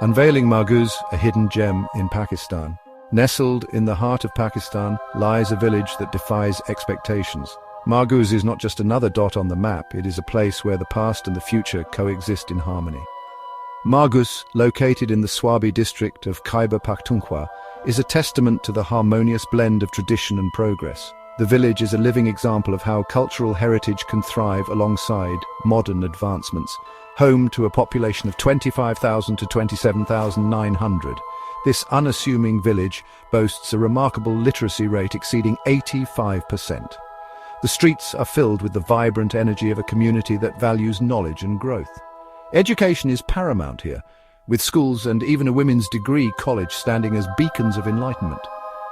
Unveiling Marghuz, a hidden gem in Pakistan. Nestled in the heart of Pakistan lies a village that defies expectations. Marghuz is not just another dot on the map, it is a place where the past and the future coexist in harmony. Marghuz, located in the Swabi district of Khyber Pakhtunkhwa, is a testament to the harmonious blend of tradition and progress. The village is a living example of how cultural heritage can thrive alongside modern advancements. Home to a population of 25,000 to 27,900, this unassuming village boasts a remarkable literacy rate exceeding 85%. The streets are filled with the vibrant energy of a community that values knowledge and growth. Education is paramount here, with schools and even a women's degree college standing as beacons of enlightenment.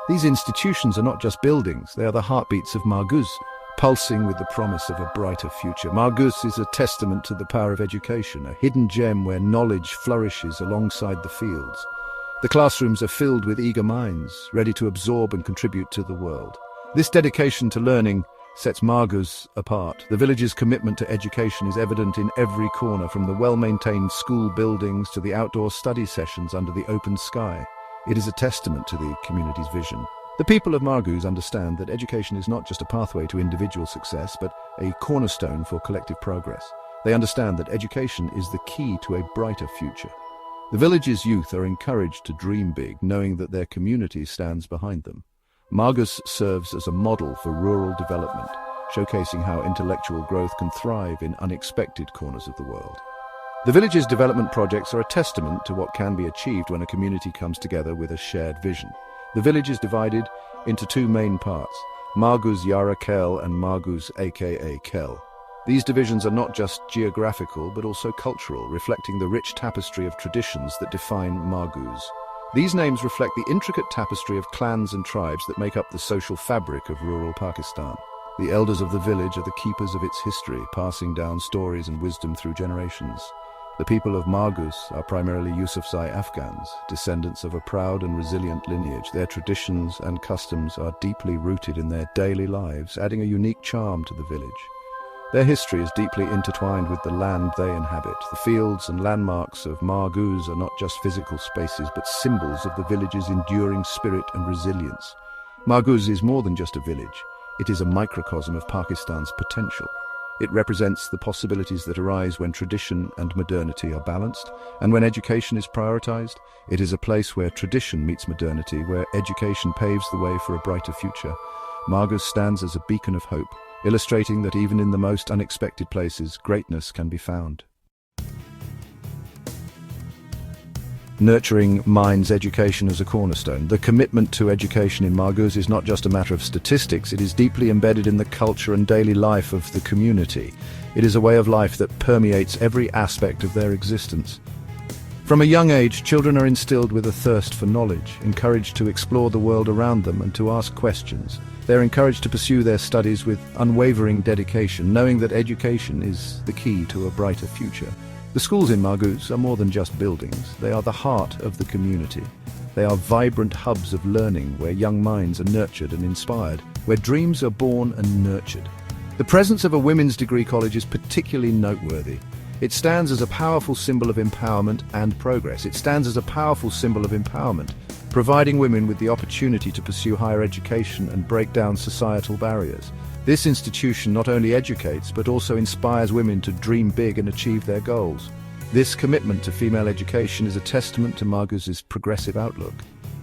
These institutions are not just buildings, they are the heartbeats of Marghuz, pulsing with the promise of a brighter future. Marghuz is a testament to the power of education, a hidden gem where knowledge flourishes alongside the fields. The classrooms are filled with eager minds, ready to absorb and contribute to the world. This dedication to learning sets Marghuz apart. The village's commitment to education is evident in every corner, from the well-maintained school buildings to the outdoor study sessions under the open sky. It is a testament to the community's vision. The people of Marghuz understand that education is not just a pathway to individual success, but a cornerstone for collective progress. They understand that education is the key to a brighter future. The village's youth are encouraged to dream big, knowing that their community stands behind them. Marghuz serves as a model for rural development, showcasing how intellectual growth can thrive in unexpected corners of the world. The village's development projects are a testament to what can be achieved when a community comes together with a shared vision. The village is divided into two main parts, Marghuz Yara Kel and Marghuz aka Kel. These divisions are not just geographical but also cultural, reflecting the rich tapestry of traditions that define Marghuz. These names reflect the intricate tapestry of clans and tribes that make up the social fabric of rural Pakistan. The elders of the village are the keepers of its history, passing down stories and wisdom through generations. The people of Marghuz are primarily Yusufzai Afghans, descendants of a proud and resilient lineage. Their traditions and customs are deeply rooted in their daily lives, adding a unique charm to the village. Their history is deeply intertwined with the land they inhabit. The fields and landmarks of Marghuz are not just physical spaces, but symbols of the village's enduring spirit and resilience. Marghuz is more than just a village. It is a microcosm of Pakistan's potential. It represents the possibilities that arise when tradition and modernity are balanced, and when education is prioritized. It is a place where tradition meets modernity, where education paves the way for a brighter future. Marghuz stands as a beacon of hope, illustrating that even in the most unexpected places, greatness can be found. Nurturing minds' education as a cornerstone. The commitment to education in Marghuz is not just a matter of statistics, it is deeply embedded in the culture and daily life of the community. It is a way of life that permeates every aspect of their existence. From a young age, children are instilled with a thirst for knowledge, encouraged to explore the world around them and to ask questions. They are encouraged to pursue their studies with unwavering dedication, knowing that education is the key to a brighter future. The schools in Marghuz are more than just buildings. They are the heart of the community. They are vibrant hubs of learning where young minds are nurtured and inspired, where dreams are born and nurtured. The presence of a women's degree college is particularly noteworthy. It stands as a powerful symbol of empowerment and progress. It stands as a powerful symbol of empowerment, providing women with the opportunity to pursue higher education and break down societal barriers. This institution not only educates, but also inspires women to dream big and achieve their goals. This commitment to female education is a testament to Marghuz's progressive outlook.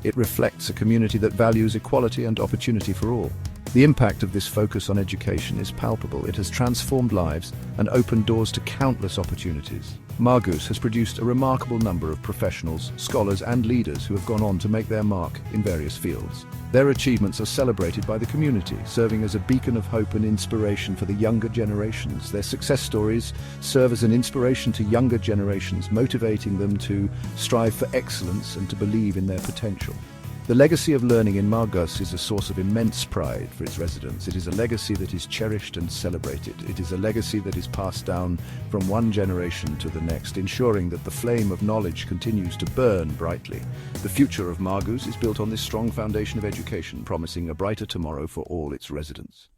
It reflects a community that values equality and opportunity for all. The impact of this focus on education is palpable. It has transformed lives and opened doors to countless opportunities. Marghuz has produced a remarkable number of professionals, scholars and leaders who have gone on to make their mark in various fields. Their achievements are celebrated by the community, serving as a beacon of hope and inspiration for the younger generations. Their success stories serve as an inspiration to younger generations, motivating them to strive for excellence and to believe in their potential. The legacy of learning in Marghuz is a source of immense pride for its residents. It is a legacy that is cherished and celebrated. It is a legacy that is passed down from one generation to the next, ensuring that the flame of knowledge continues to burn brightly. The future of Marghuz is built on this strong foundation of education, promising a brighter tomorrow for all its residents.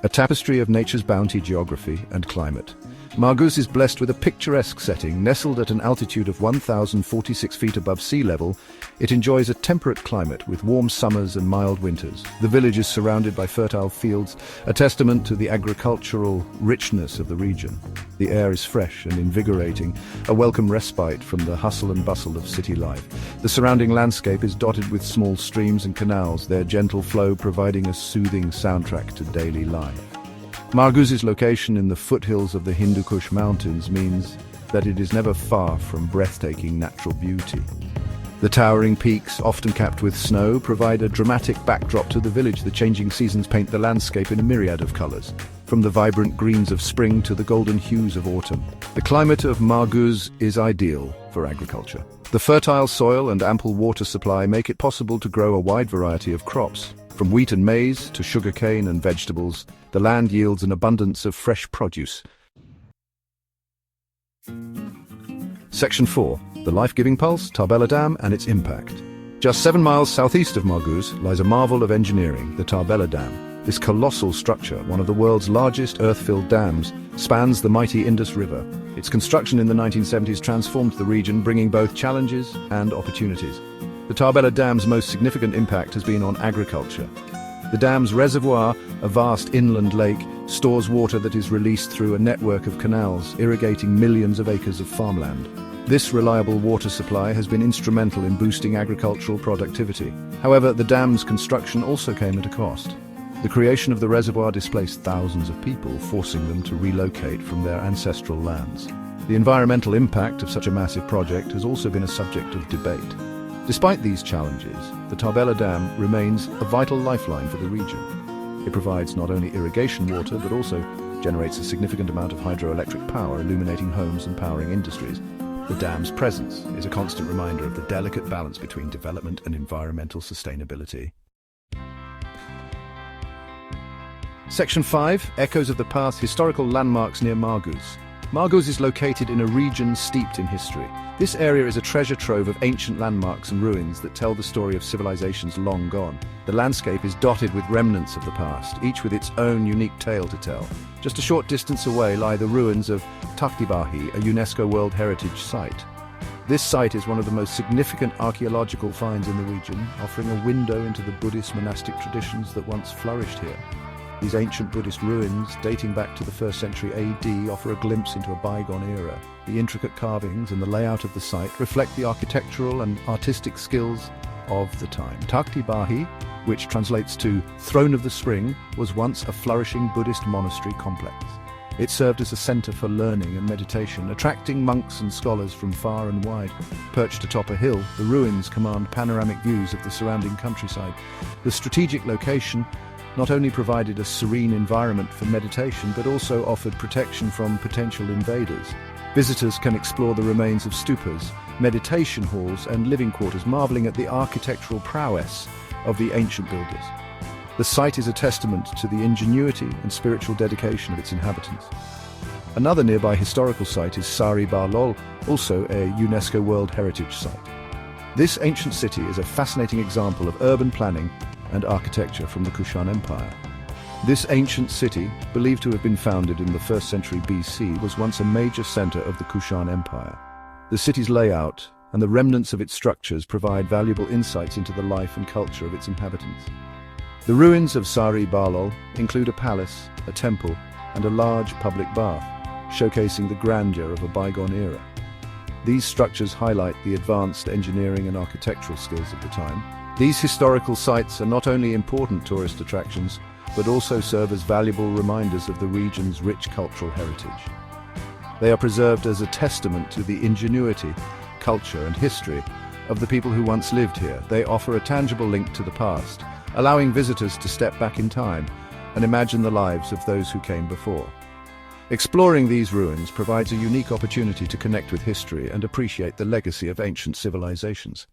A tapestry of nature's bounty, geography and climate. Marghuz is blessed with a picturesque setting. Nestled at an altitude of 1,046 feet above sea level, it enjoys a temperate climate with warm summers and mild winters. The village is surrounded by fertile fields, a testament to the agricultural richness of the region. The air is fresh and invigorating, a welcome respite from the hustle and bustle of city life. The surrounding landscape is dotted with small streams and canals, their gentle flow providing a soothing soundtrack to daily life. Marghuz's location in the foothills of the Hindu Kush Mountains means that it is never far from breathtaking natural beauty. The towering peaks, often capped with snow, provide a dramatic backdrop to the village. The changing seasons paint the landscape in a myriad of colors, from the vibrant greens of spring to the golden hues of autumn. The climate of Marghuz is ideal for agriculture. The fertile soil and ample water supply make it possible to grow a wide variety of crops. From wheat and maize to sugarcane and vegetables, the land yields an abundance of fresh produce. Section 4. The life-giving pulse, Tarbela Dam and its impact. Just 7 miles southeast of Marghuz lies a marvel of engineering, the Tarbela Dam. This colossal structure, one of the world's largest earth-filled dams, spans the mighty Indus River. Its construction in the 1970s transformed the region, bringing both challenges and opportunities. The Tarbela Dam's most significant impact has been on agriculture. The dam's reservoir, a vast inland lake, stores water that is released through a network of canals, irrigating millions of acres of farmland. This reliable water supply has been instrumental in boosting agricultural productivity. However, the dam's construction also came at a cost. The creation of the reservoir displaced thousands of people, forcing them to relocate from their ancestral lands. The environmental impact of such a massive project has also been a subject of debate. Despite these challenges, the Tarbela Dam remains a vital lifeline for the region. It provides not only irrigation water, but also generates a significant amount of hydroelectric power, illuminating homes and powering industries. The dam's presence is a constant reminder of the delicate balance between development and environmental sustainability. Section 5. Echoes of the Past, historical landmarks near Marghuz. Marghuz is located in a region steeped in history. This area is a treasure trove of ancient landmarks and ruins that tell the story of civilizations long gone. The landscape is dotted with remnants of the past, each with its own unique tale to tell. Just a short distance away lie the ruins of Takhti-Bahi, a UNESCO World Heritage Site. This site is one of the most significant archaeological finds in the region, offering a window into the Buddhist monastic traditions that once flourished here. These ancient Buddhist ruins, dating back to the 1st century AD, offer a glimpse into a bygone era. The intricate carvings and the layout of the site reflect the architectural and artistic skills of the time. Takhti-Bahi, which translates to Throne of the Spring, was once a flourishing Buddhist monastery complex. It served as a center for learning and meditation, attracting monks and scholars from far and wide. Perched atop a hill, the ruins command panoramic views of the surrounding countryside. The strategic location not only provided a serene environment for meditation, but also offered protection from potential invaders. Visitors can explore the remains of stupas, meditation halls, and living quarters, marveling at the architectural prowess of the ancient builders. The site is a testament to the ingenuity and spiritual dedication of its inhabitants. Another nearby historical site is Sari Barlol, also a UNESCO World Heritage Site. This ancient city is a fascinating example of urban planning and architecture from the Kushan Empire. This ancient city, believed to have been founded in the 1st century BC, was once a major center of the Kushan Empire. The city's layout and the remnants of its structures provide valuable insights into the life and culture of its inhabitants. The ruins of Sari Barlol include a palace, a temple, and a large public bath, showcasing the grandeur of a bygone era. These structures highlight the advanced engineering and architectural skills of the time. These historical sites are not only important tourist attractions, but also serve as valuable reminders of the region's rich cultural heritage. They are preserved as a testament to the ingenuity, culture, and history of the people who once lived here. They offer a tangible link to the past, allowing visitors to step back in time and imagine the lives of those who came before. Exploring these ruins provides a unique opportunity to connect with history and appreciate the legacy of ancient civilizations.